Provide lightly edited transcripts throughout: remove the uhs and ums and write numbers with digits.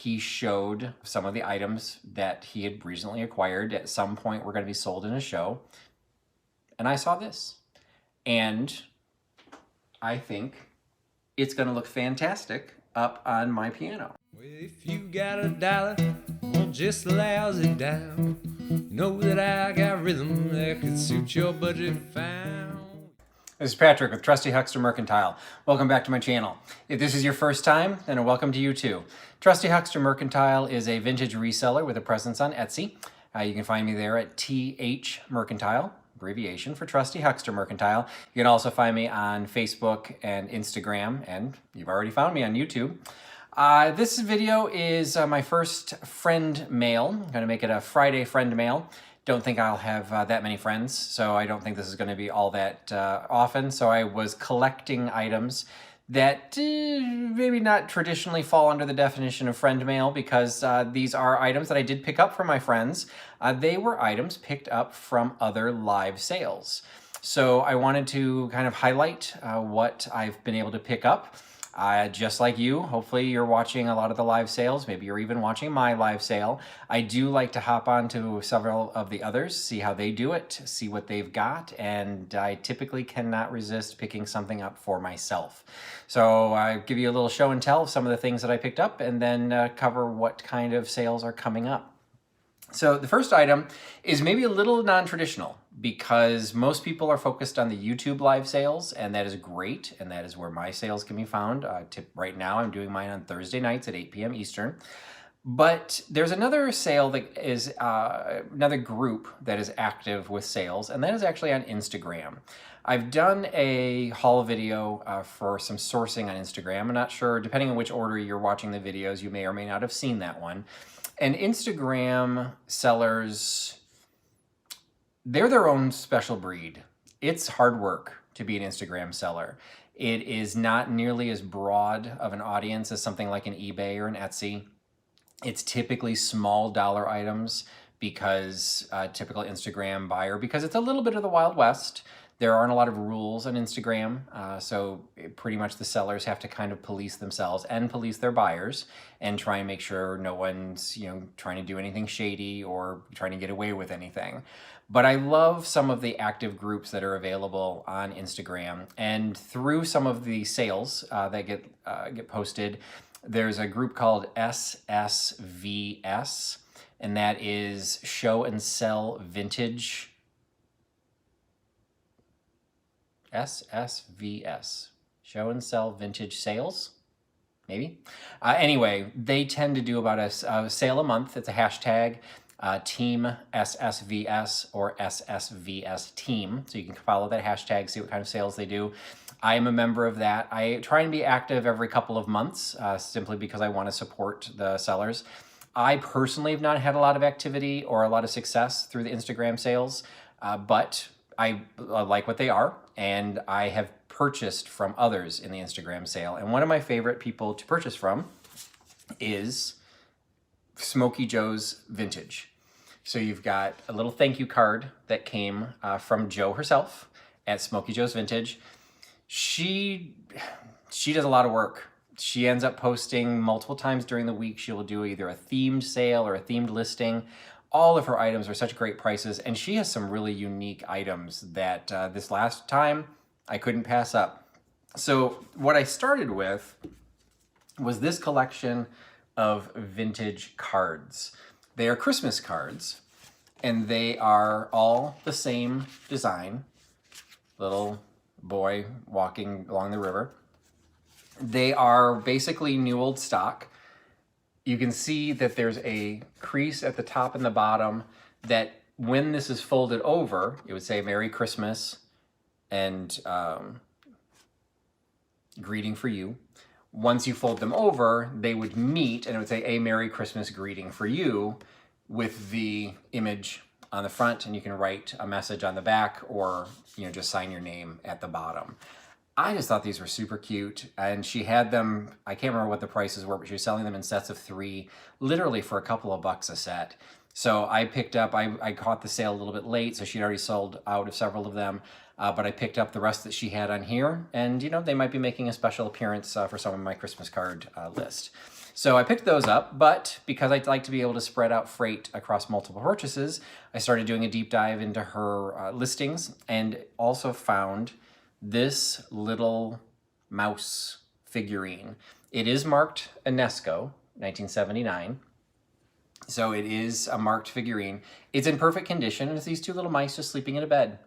he showed some of the items that he had recently acquired. At some point were going to be sold in a show. And I saw this. And I think it's going to look fantastic up on my piano. Well, if you got a dollar, won't just lousy down. Know that I got rhythm that could suit your budget fine. This is Patrick with Trusty Huckster Mercantile. Welcome back to my channel. If this is your first time, then a welcome to you too. Trusty Huckster Mercantile is a vintage reseller with a presence on Etsy. You can find me there at THMercantile, abbreviation for Trusty Huckster Mercantile. You can also find me on Facebook and Instagram, and you've already found me on YouTube. This video is my first friend mail. I'm going to make it a Friday friend mail. Don't think I'll have that many friends, so I don't think this is going to be all that often. So I was collecting items that maybe not traditionally fall under the definition of friend mail, because these are items that I did pick up from my friends. They were items picked up from other live sales. So I wanted to kind of highlight what I've been able to pick up. Just like you, hopefully you're watching a lot of the live sales. Maybe you're even watching my live sale. I do like to hop on to several of the others, see how they do it, see what they've got, and I typically cannot resist picking something up for myself. So I give you a little show and tell of some of the things that I picked up, and then cover what kind of sales are coming up. So the first item is maybe a little non-traditional, because most people are focused on the YouTube live sales, and that is great, and that is where my sales can be found. Right now I'm doing mine on Thursday nights at 8 p.m. Eastern. But there's another sale that is, another group that is active with sales, and that is actually on Instagram. I've done a haul video for some sourcing on Instagram. I'm not sure, depending on which order you're watching the videos, you may or may not have seen that one. And Instagram sellers, they're their own special breed. It's hard work to be an Instagram seller. It is not nearly as broad of an audience as something like an eBay or an Etsy. It's typically small dollar items, because typical Instagram buyer, because it's a little bit of the Wild West. There aren't a lot of rules on Instagram, so pretty much the sellers have to kind of police themselves and police their buyers and try and make sure no one's, trying to do anything shady or trying to get away with anything. But I love some of the active groups that are available on Instagram, and through some of the sales that get posted, there's a group called SSVS, and that is Show and Sell Vintage. SSVS, Show and Sell Vintage Sales, maybe. Anyway, they tend to do about a sale a month. It's a hashtag, Team SSVS or SSVS Team. So you can follow that hashtag, see what kind of sales they do. I am a member of that. I try and be active every couple of months, simply because I want to support the sellers. I personally have not had a lot of activity or a lot of success through the Instagram sales, but I like what they are, and I have purchased from others in the Instagram sale. And one of my favorite people to purchase from is Smokey Joe's Vintage. So you've got a little thank you card that came from Joe herself at Smokey Joe's Vintage. She does a lot of work. She ends up posting multiple times during the week. She will do either a themed sale or a themed listing. All of her items are such great prices, and she has some really unique items that this last time I couldn't pass up. So what I started with was this collection of vintage cards. They are Christmas cards, and they are all the same design. Little boy walking along the river. They are basically new old stock. You can see that there's a crease at the top and the bottom that when this is folded over, it would say Merry Christmas and greeting for you. Once you fold them over, they would meet and it would say a Merry Christmas greeting for you with the image on the front, and you can write a message on the back or just sign your name at the bottom. I just thought these were super cute, and she had them, I can't remember what the prices were, but she was selling them in sets of 3, literally for a couple of bucks a set. So I picked up, I caught the sale a little bit late, so she'd already sold out of several of them, but I picked up the rest that she had on here, and they might be making a special appearance for some of my Christmas card list. So I picked those up, but because I'd like to be able to spread out freight across multiple purchases, I started doing a deep dive into her listings and also found this little mouse figurine. It is marked UNESCO 1979. So it is a marked figurine. It's in perfect condition, and it's these two little mice just sleeping in a bed.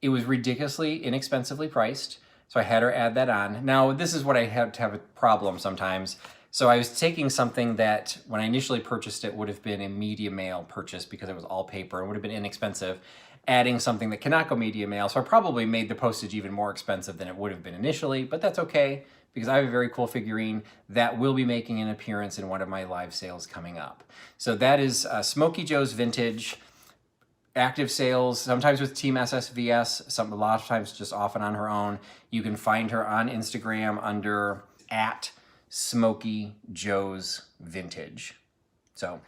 It was ridiculously inexpensively priced, so I had her add that on. Now, this is what I have to have a problem sometimes. So I was taking something that, when I initially purchased it, would have been a media mail purchase because it was all paper and would have been inexpensive, adding something that cannot go media mail. So I probably made the postage even more expensive than it would have been initially, but that's okay because I have a very cool figurine that will be making an appearance in one of my live sales coming up. So that is Smokey Joe's Vintage. Active sales, sometimes with Team SSVS, a lot of times just often on her own. You can find her on Instagram under @Smokey Joe's Vintage. So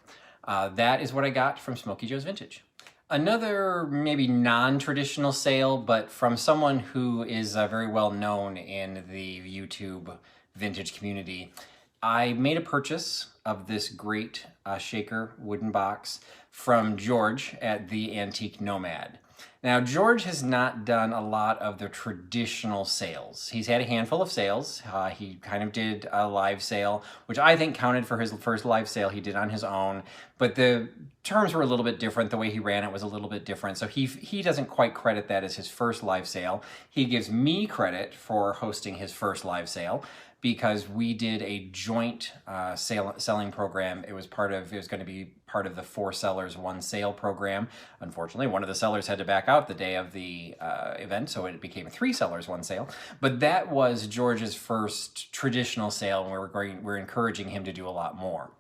that is what I got from Smokey Joe's Vintage. Another maybe non-traditional sale, but from someone who is very well known in the YouTube vintage community. I made a purchase of this great shaker wooden box from George at the Antique Nomad. Now, George has not done a lot of the traditional sales. He's had a handful of sales. He kind of did a live sale, which I think counted for his first live sale he did on his own, but the terms were a little bit different. The way he ran it was a little bit different, so he doesn't quite credit that as his first live sale. He gives me credit for hosting his first live sale, because we did a joint selling program. It was going to be part of the 4 sellers, 1 sale program. Unfortunately, one of the sellers had to back out the day of the event, so it became 3 sellers, 1 sale. But that was George's first traditional sale, and we're encouraging him to do a lot more.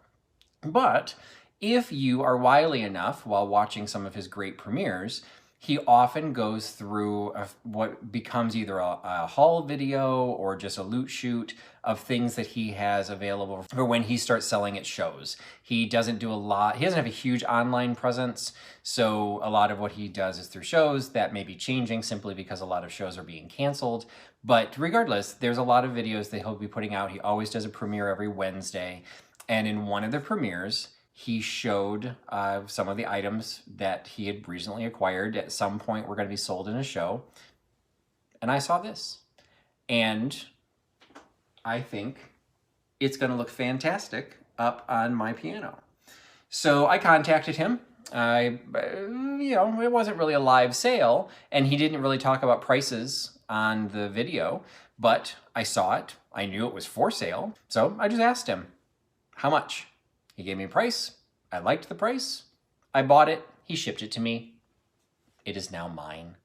But if you are wily enough while watching some of his great premieres, he often goes through what becomes either a haul video or just a loot shoot of things that he has available for when he starts selling at shows. He doesn't do a lot. He doesn't have a huge online presence, so a lot of what he does is through shows. That may be changing simply because a lot of shows are being canceled. But regardless, there's a lot of videos that he'll be putting out. He always does a premiere every Wednesday. And in one of the premieres, he showed some of the items that he had recently acquired at some point were going to be sold in a show. And I saw this. And I think it's going to look fantastic up on my piano. So I contacted him. It wasn't really a live sale, and he didn't really talk about prices on the video, but I saw it. I knew it was for sale. So I just asked him, how much? He gave me a price. I liked the price. I bought it. He shipped it to me. It is now mine.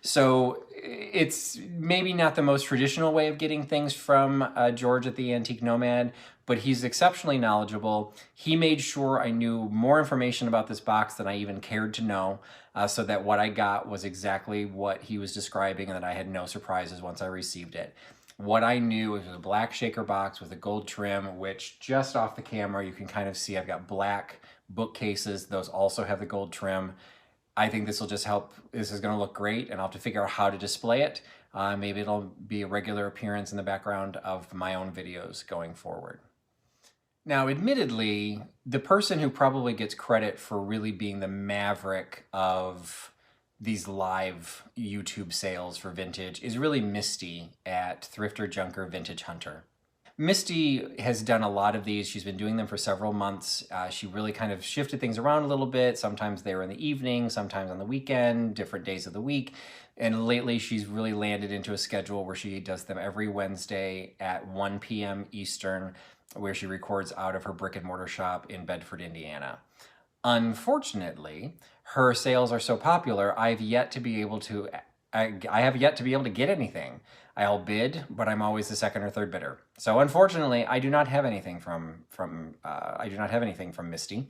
So it's maybe not the most traditional way of getting things from George at the Antique Nomad, but he's exceptionally knowledgeable. He made sure I knew more information about this box than I even cared to know, so that what I got was exactly what he was describing and that I had no surprises once I received it. What I knew was a black shaker box with a gold trim, which just off the camera you can kind of see I've got black bookcases. Those also have the gold trim. I think this will just help. This is going to look great, and I'll have to figure out how to display it. Maybe it'll be a regular appearance in the background of my own videos going forward. Now, admittedly, the person who probably gets credit for really being the maverick of these live YouTube sales for vintage is really Misty at Thrifter Junker Vintage Hunter. Misty has done a lot of these. She's been doing them for several months. She really kind of shifted things around a little bit. Sometimes they were in the evening, sometimes on the weekend, different days of the week. And lately she's really landed into a schedule where she does them every Wednesday at 1 p.m. Eastern, where she records out of her brick and mortar shop in Bedford, Indiana. Unfortunately, her sales are so popular, I have yet to be able to get anything. I'll bid, but I'm always the second or third bidder. So unfortunately, I do not have anything from Misty.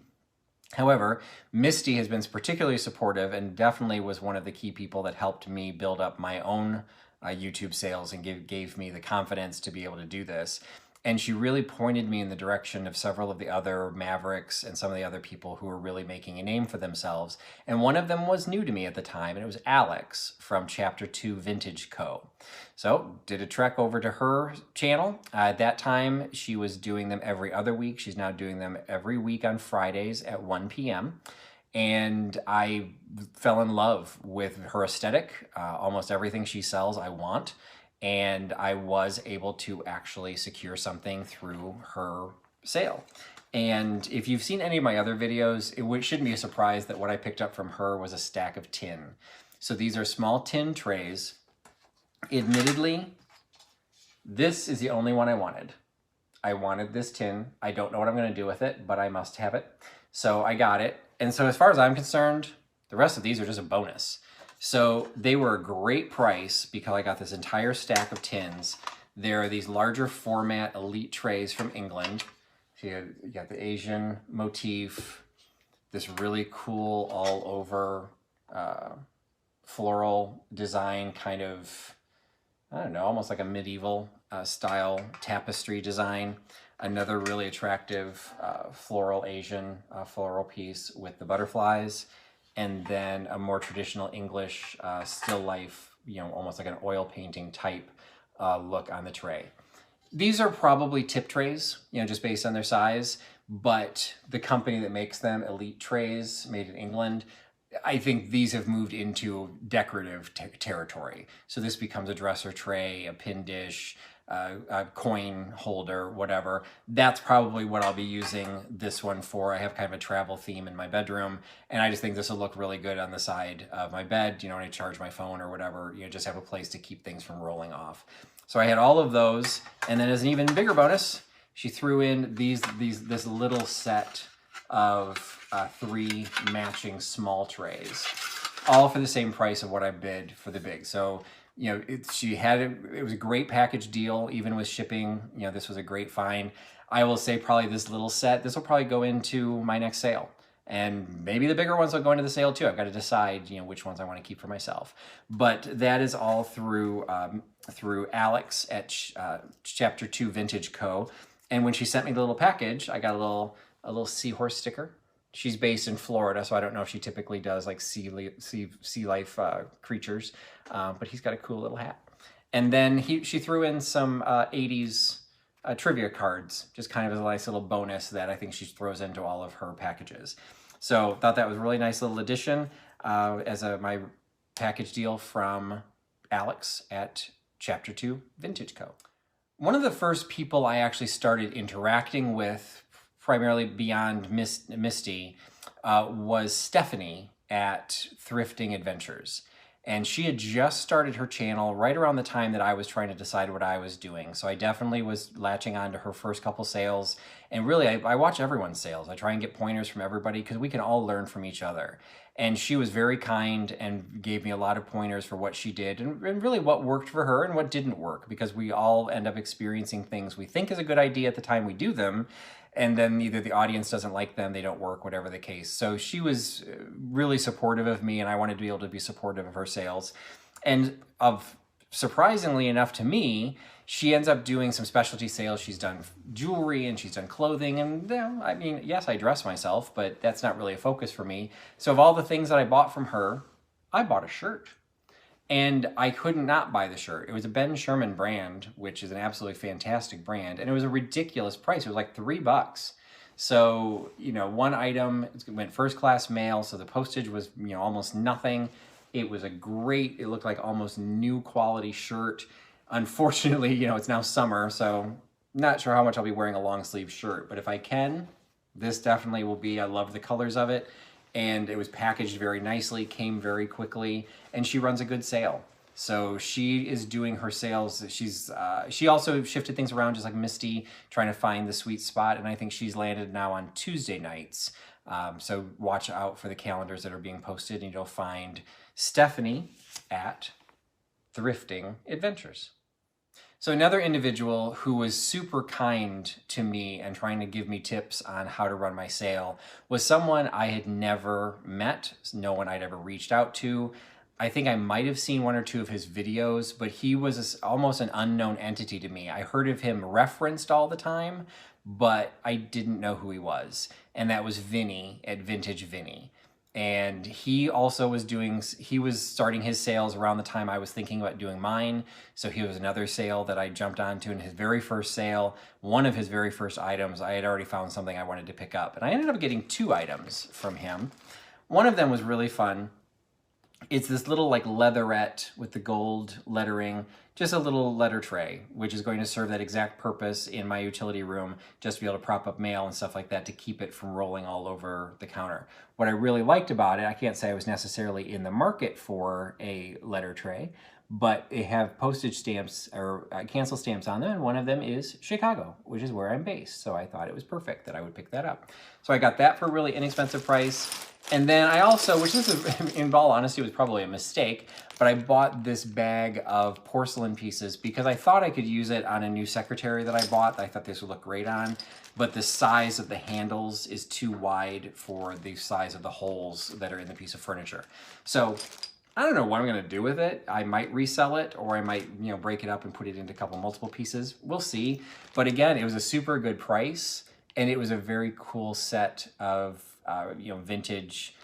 However, Misty has been particularly supportive and definitely was one of the key people that helped me build up my own YouTube sales and gave me the confidence to be able to do this. And she really pointed me in the direction of several of the other Mavericks and some of the other people who were really making a name for themselves. And one of them was new to me at the time, and it was Alex from Chapter 2 Vintage Co. So did a trek over to her channel. At that time, she was doing them every other week. She's now doing them every week on Fridays at 1 p.m. And I fell in love with her aesthetic. Almost everything she sells I want. And I was able to actually secure something through her sale. And if you've seen any of my other videos, it shouldn't be a surprise that what I picked up from her was a stack of tin. So these are small tin trays. Admittedly, this is the only one I wanted. I wanted this tin. I don't know what I'm going to do with it, but I must have it. So I got it. And so as far as I'm concerned, the rest of these are just a bonus. So they were a great price because I got this entire stack of tins. There are these larger format elite trays from England. So you got the Asian motif, this really cool all over floral design, kind of, I don't know, almost like a medieval style tapestry design. Another really attractive floral Asian floral piece with the butterflies. And then a more traditional English still life, almost like an oil painting type look on the tray. These are probably tip trays, just based on their size, but the company that makes them, Elite Trays, made in England, I think these have moved into decorative territory. So this becomes a dresser tray, a pin dish, a coin holder, whatever. That's probably what I'll be using this one for. I have kind of a travel theme in my bedroom, and I just think this will look really good on the side of my bed, when I charge my phone or whatever, just have a place to keep things from rolling off. So I had all of those, and then as an even bigger bonus, she threw in this little set of 3 matching small trays, all for the same price of what I bid for the big. So it was a great package deal, even with shipping. This was a great find. I will say probably this little set, this will probably go into my next sale. And maybe the bigger ones will go into the sale too. I've got to decide, which ones I want to keep for myself. But that is all through Alex at Chapter 2 Vintage Co. And when she sent me the little package, I got a little seahorse sticker. She's based in Florida, so I don't know if she typically does like sea life creatures, but he's got a cool little hat. And then she threw in some 80s trivia cards, just kind of as a nice little bonus that I think she throws into all of her packages. So thought that was a really nice little addition as my package deal from Alex at Chapter 2 Vintage Co. One of the first people I actually started interacting with, primarily beyond Misty, was Stephanie at Thrifting Adventures. And she had just started her channel right around the time that I was trying to decide what I was doing. So I definitely was latching on to her first couple sales. And really, I watch everyone's sales. I try and get pointers from everybody because we can all learn from each other. And she was very kind and gave me a lot of pointers for what she did and really what worked for her and what didn't work, because we all end up experiencing things we think is a good idea at the time we do them, and then either the audience doesn't like them, they don't work, whatever the case. So she was really supportive of me, and I wanted to be able to be supportive of her sales. And surprisingly enough to me, she ends up doing some specialty sales. She's done jewelry and she's done clothing. And I mean, yes, I dress myself, but that's not really a focus for me. So of all the things that I bought from her, I bought a shirt. And I couldn't not buy the shirt. It was a Ben Sherman brand, which is an absolutely fantastic brand. And it was a ridiculous price. It was like $3. So, one item, it went first class mail. So the postage was, almost nothing. It was it looked like almost new quality shirt. Unfortunately, it's now summer. So not sure how much I'll be wearing a long sleeve shirt. But if I can, this definitely will be. I love the colors of it. And it was packaged very nicely, came very quickly, and she runs a good sale. So she is doing her sales. She also shifted things around just like Misty, trying to find the sweet spot, and I think she's landed now on Tuesday nights. So watch out for the calendars that are being posted, and you'll find Stephanie at Thrifting Adventures. So another individual who was super kind to me and trying to give me tips on how to run my sale was someone I had never met, no one I'd ever reached out to, I think I might have seen one or two of his videos, but he was almost an unknown entity to me. I heard of him referenced all the time, but I didn't know who he was. And that was Vinny at Vintage Vinny. And he also was he was starting his sales around the time I was thinking about doing mine. So he was another sale that I jumped onto. In his very first sale, one of his very first items, I had already found something I wanted to pick up. And I ended up getting 2 items from him. One of them was really fun. It's this little like leatherette with the gold lettering, just a little letter tray, which is going to serve that exact purpose in my utility room, just to be able to prop up mail and stuff like that to keep it from rolling all over the counter. What I really liked about it, I can't say I was necessarily in the market for a letter tray, but they have postage stamps or cancel stamps on them, and one of them is Chicago, which is where I'm based. So I thought it was perfect that I would pick that up. So I got that for a really inexpensive price. And then I also, which this is, in all honesty, was probably a mistake, but I bought this bag of porcelain pieces because I thought I could use it on a new secretary that I bought. I thought this would look great on, but the size of the handles is too wide for the size of the holes that are in the piece of furniture. So I don't know what I'm going to do with it. I might resell it, or I might, you know, break it up and put it into a couple multiple pieces. We'll see. But again, it was a super good price, and it was a very cool set of you know, vintage,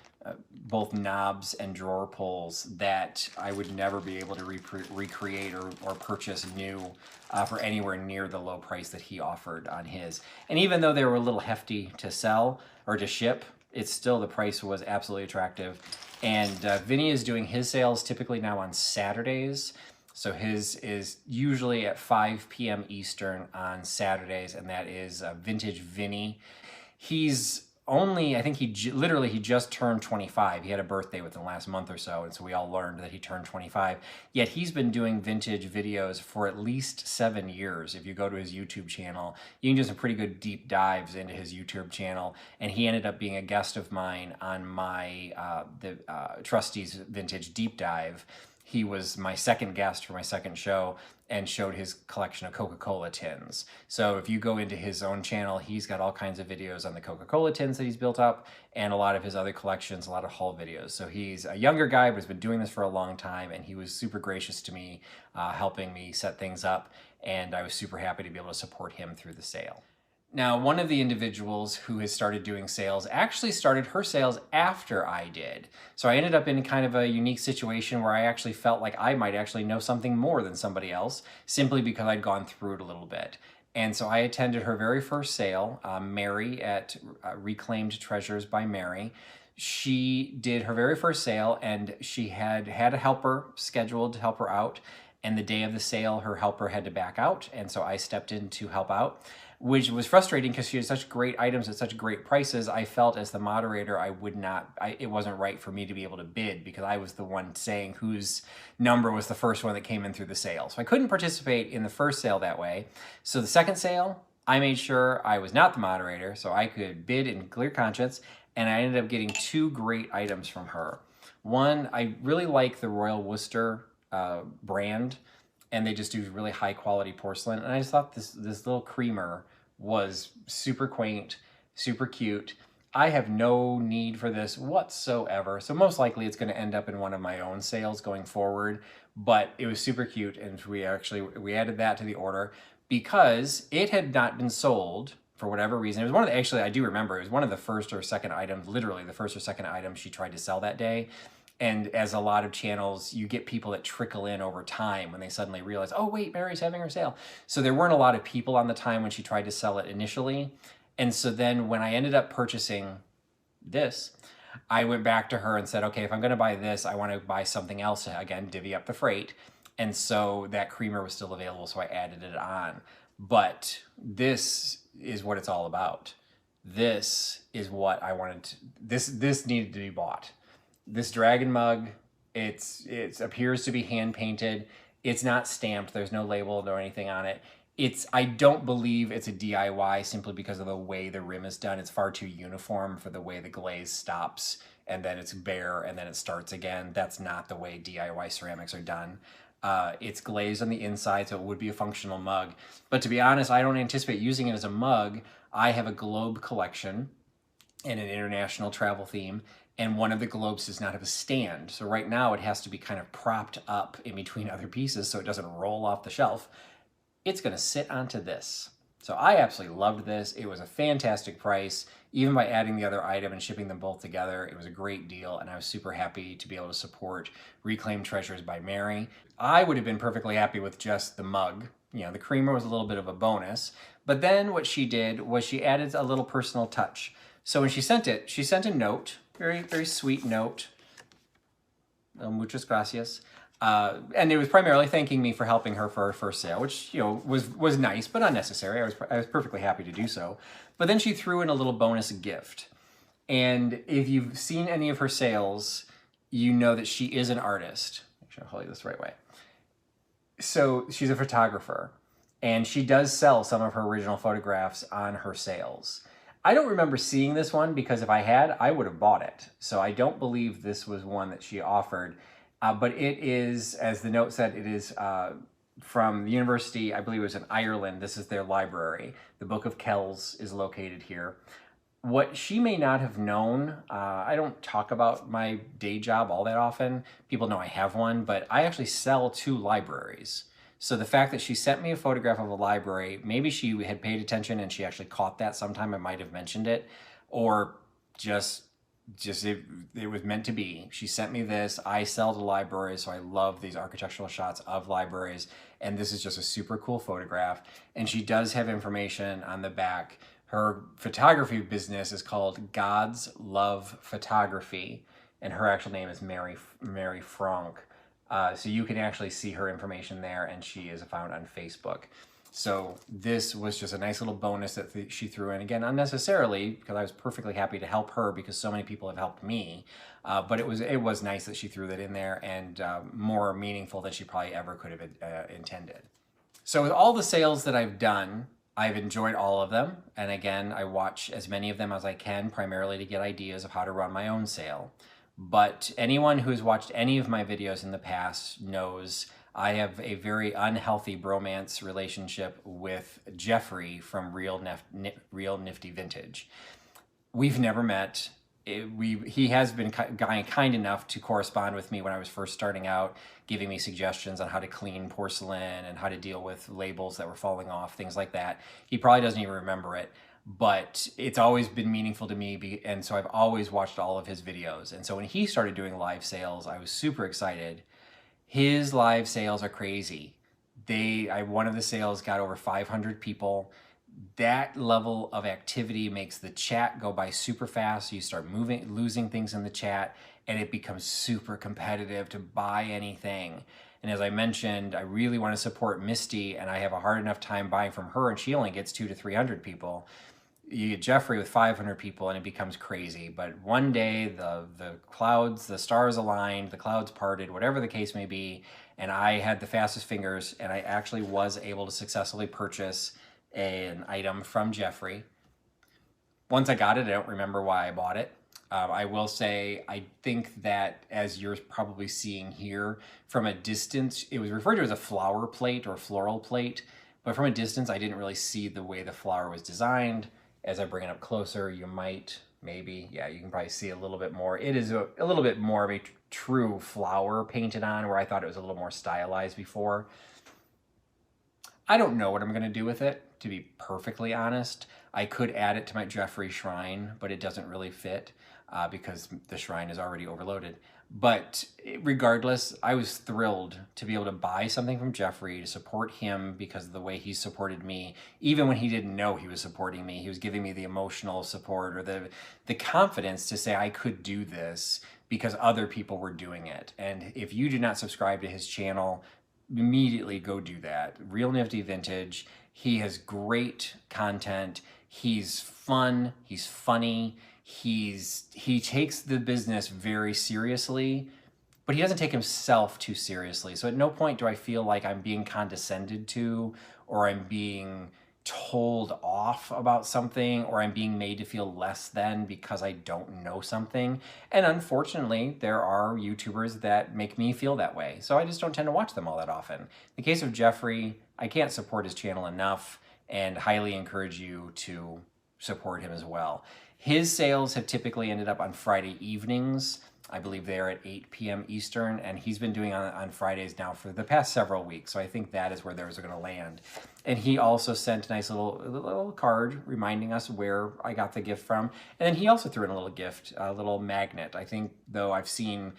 both knobs and drawer pulls that I would never be able to recreate or purchase new for anywhere near the low price that he offered on his. And even though they were a little hefty to sell or to ship, it's still, the price was absolutely attractive. And Vinny is doing his sales typically now on Saturdays. So his is usually at 5 p.m. Eastern on Saturdays, and that is Vintage Vinny. He's only, I think he just turned 25. He had a birthday within the last month or so, and so we all learned that he turned 25. Yet he's been doing vintage videos for at least 7 years. If you go to his YouTube channel, you can do some pretty good deep dives into his YouTube channel, and he ended up being a guest of mine on my Trusty's Vintage Deep Dive. He was my second guest for my second show and showed his collection of Coca-Cola tins. So if you go into his own channel, he's got all kinds of videos on the Coca-Cola tins that he's built up and a lot of his other collections, a lot of haul videos. So he's a younger guy, but has been doing this for a long time, and he was super gracious to me, helping me set things up, and I was super happy to be able to support him through the sale. Now, one of the individuals who has started doing sales actually started her sales after I did. So I ended up in kind of a unique situation where I actually felt like I might actually know something more than somebody else, simply because I'd gone through it a little bit. And so I attended her very first sale, Mary at Reclaimed Treasures by Mary. She did her very first sale, and she had a helper scheduled to help her out. And the day of the sale, her helper had to back out, and so I stepped in to help out, which was frustrating because she had such great items at such great prices. I felt as the moderator, it wasn't right for me to be able to bid because I was the one saying whose number was the first one that came in through the sale. So I couldn't participate in the first sale that way. So the second sale, I made sure I was not the moderator so I could bid in clear conscience, and I ended up getting 2 great items from her. One, I really like the Royal Worcester brand, and they just do really high quality porcelain. And I just thought this little creamer was super quaint, super cute. I have no need for this whatsoever. So most likely it's going to end up in one of my own sales going forward, but it was super cute. And we added that to the order because it had not been sold for whatever reason. It was one of the, actually, I do remember, it was one of the first or second items, literally the first or second item she tried to sell that day. And as a lot of channels, you get people that trickle in over time when they suddenly realize, oh wait, Mary's having her sale. So there weren't a lot of people on the time when she tried to sell it initially. And so then when I ended up purchasing this, I went back to her and said, okay, if I'm gonna buy this, I wanna buy something else to, again, divvy up the freight. And so that creamer was still available, so I added it on. But this is what it's all about. This is what I wanted to, this needed to be bought. This dragon mug, it appears to be hand painted. It's not stamped. There's no label or anything on it. I don't believe it's a DIY simply because of the way the rim is done. It's far too uniform for the way the glaze stops and then it's bare and then it starts again. That's not the way DIY ceramics are done. It's glazed on the inside, so it would be a functional mug. But to be honest, I don't anticipate using it as a mug. I have a globe collection and an international travel theme. and one of the globes does not have a stand. So right now it has to be kind of propped up in between other pieces so it doesn't roll off the shelf. It's gonna sit onto this. So I absolutely loved this. It was a fantastic price. Even by adding the other item and shipping them both together, it was a great deal, and I was super happy to be able to support Reclaimed Treasures by Mary. I would have been perfectly happy with just the mug. You know, the creamer was a little bit of a bonus, but then what she did was she added a little personal touch. So when she sent it, she sent a note, very, very sweet note. Muchas gracias. And it was primarily thanking me for helping her for her first sale, which, you know, was nice, but unnecessary. I was perfectly happy to do so. But then she threw in a little bonus gift. And if you've seen any of her sales, you know that she is an artist. Make sure I hold this the right way. So she's a photographer, and she does sell some of her original photographs on her sales. I don't remember seeing this one, because if I had, I would have bought it. So I don't believe this was one that she offered. But it is, as the note said, it is from the university, I believe it was in Ireland. This is their library. The Book of Kells is located here. What she may not have known, I don't talk about my day job all that often. People know I have one, but I actually sell to libraries. So the fact that she sent me a photograph of a library, maybe she had paid attention and she actually caught that sometime. I might have mentioned it, or just it was meant to be. She sent me this. I sell to libraries, so I love these architectural shots of libraries, and this is just a super cool photograph. And she does have information on the back. Her photography business is called God's Love Photography, and her actual name is Mary Franck. So you can actually see her information there, and she is found on Facebook. So this was just a nice little bonus that she threw in, again, unnecessarily, because I was perfectly happy to help her because so many people have helped me. But it was nice that she threw that in there, and more meaningful than she probably ever could have intended. So with all the sales that I've done, I've enjoyed all of them. And again, I watch as many of them as I can, primarily to get ideas of how to run my own sale. But anyone who's watched any of my videos in the past knows I have a very unhealthy bromance relationship with Jeffrey from Real Nifty Vintage. We've never met. He has been kind enough to correspond with me when I was first starting out, giving me suggestions on how to clean porcelain and how to deal with labels that were falling off, things like that. He probably doesn't even remember it, but it's always been meaningful to me, and so I've always watched all of his videos. And so when he started doing live sales, I was super excited. His live sales are crazy. One of the sales got over 500 people. That level of activity makes the chat go by super fast. You start losing things in the chat, and it becomes super competitive to buy anything. And as I mentioned, I really want to support Misty, and I have a hard enough time buying from her, and she only gets 200 to 300 people. You get Jeffrey with 500 people, and it becomes crazy. But one day, the clouds, the stars aligned, the clouds parted, whatever the case may be, and I had the fastest fingers, and I actually was able to successfully purchase an item from Jeffrey. Once I got it, I don't remember why I bought it. I will say, I think that, as you're probably seeing here, from a distance, it was referred to as a flower plate or floral plate, but from a distance, I didn't really see the way the flower was designed. As I bring it up closer, you might, maybe, yeah, you can probably see a little bit more. It is a little bit more of a true flower painted on, where I thought it was a little more stylized before. I don't know what I'm going to do with it, to be perfectly honest. I could add it to my Jeffrey shrine, but it doesn't really fit because the shrine is already overloaded. But regardless, I was thrilled to be able to buy something from Jeffrey, to support him because of the way he supported me. Even when he didn't know he was supporting me, he was giving me the emotional support or the confidence to say I could do this because other people were doing it. And if you do not subscribe to his channel, immediately go do that. Real Nifty Vintage. He has great content. He's fun. He's funny. He takes the business very seriously, but he doesn't take himself too seriously. So at no point do I feel like I'm being condescended to, or I'm being told off about something, or I'm being made to feel less than because I don't know something. And unfortunately, there are YouTubers that make me feel that way. So I just don't tend to watch them all that often. In the case of Jeffrey, I can't support his channel enough, and highly encourage you to support him as well. His sales have typically ended up on Friday evenings. I believe they're at 8 p.m. Eastern, and he's been doing on Fridays now for the past several weeks. So I think that is where theirs are going to land. And he also sent a nice little card reminding us where I got the gift from. And then he also threw in a little gift, a little magnet. I think, though, I've seen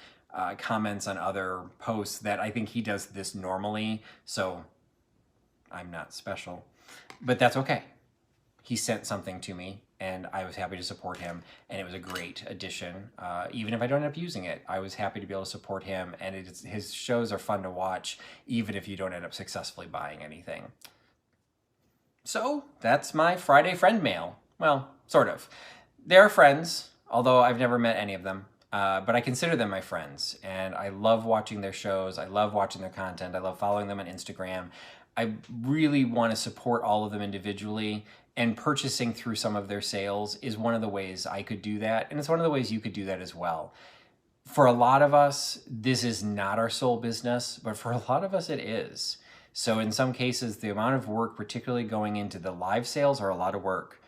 comments on other posts that I think he does this normally. So I'm not special, but that's okay. He sent something to me, and I was happy to support him, and it was a great addition. Even if I don't end up using it, I was happy to be able to support him, and his shows are fun to watch, even if you don't end up successfully buying anything. So that's my Friday friend mail. Well, sort of. They're friends, although I've never met any of them, but I consider them my friends, and I love watching their shows. I love watching their content. I love following them on Instagram. I really want to support all of them individually, and purchasing through some of their sales is one of the ways I could do that, and it's one of the ways you could do that as well. For a lot of us, this is not our sole business, but for a lot of us it is. So in some cases, the amount of work, particularly going into the live sales, are a lot of work.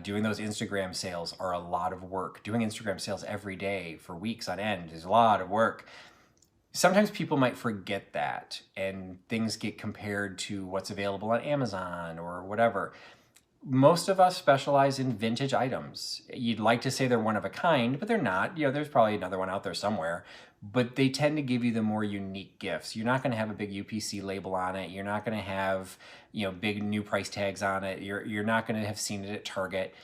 Doing those Instagram sales are a lot of work. Doing Instagram sales every day for weeks on end is a lot of work. Sometimes people might forget that, and things get compared to what's available on Amazon or whatever. Most of us specialize in vintage items. You'd like to say they're one of a kind, but they're not. You know, there's probably another one out there somewhere, but they tend to give you the more unique gifts. You're not going to have a big UPC label on it. You're not going to have, big new price tags on it. You're not going to have seen it at Target.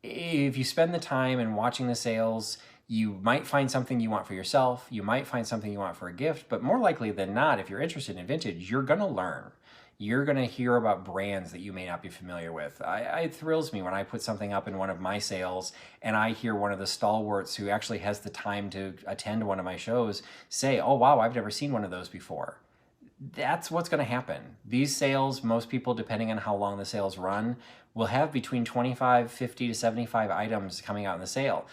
If you spend the time in watching the sales, you might find something you want for yourself. You might find something you want for a gift, but more likely than not, if you're interested in vintage, you're going to learn. You're going to hear about brands that you may not be familiar with. It thrills me when I put something up in one of my sales and I hear one of the stalwarts who actually has the time to attend one of my shows say, "Oh, wow, I've never seen one of those before." That's what's going to happen. These sales, most people, depending on how long the sales run, will have between 25, 50 to 75 items coming out in the sale.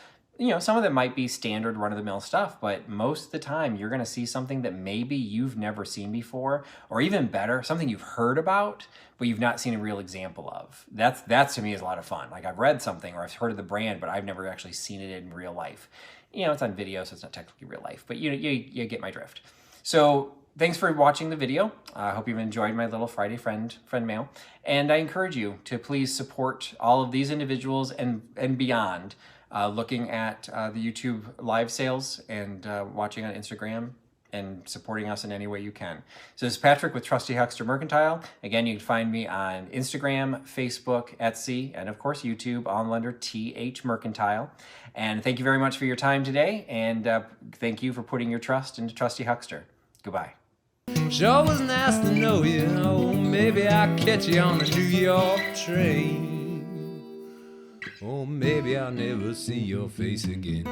Some of them might be standard run-of-the-mill stuff, but most of the time you're going to see something that maybe you've never seen before, or even better, something you've heard about, but you've not seen a real example of. That to me is a lot of fun. Like, I've read something or I've heard of the brand, but I've never actually seen it in real life. It's on video, so it's not technically real life, but you get my drift. So thanks for watching the video. I hope you've enjoyed my little Friday friend mail. And I encourage you to please support all of these individuals and beyond. Looking at the YouTube live sales and watching on Instagram and supporting us in any way you can. So this is Patrick with Trusty Huckster Mercantile. Again, you can find me on Instagram, Facebook, Etsy, and of course YouTube, all under THMercantile. And thank you very much for your time today, and thank you for putting your trust into Trusty Huckster. Goodbye. Sure was nice to know you. Oh, maybe I'll catch you on the New York train. Or maybe I'll never see your face again.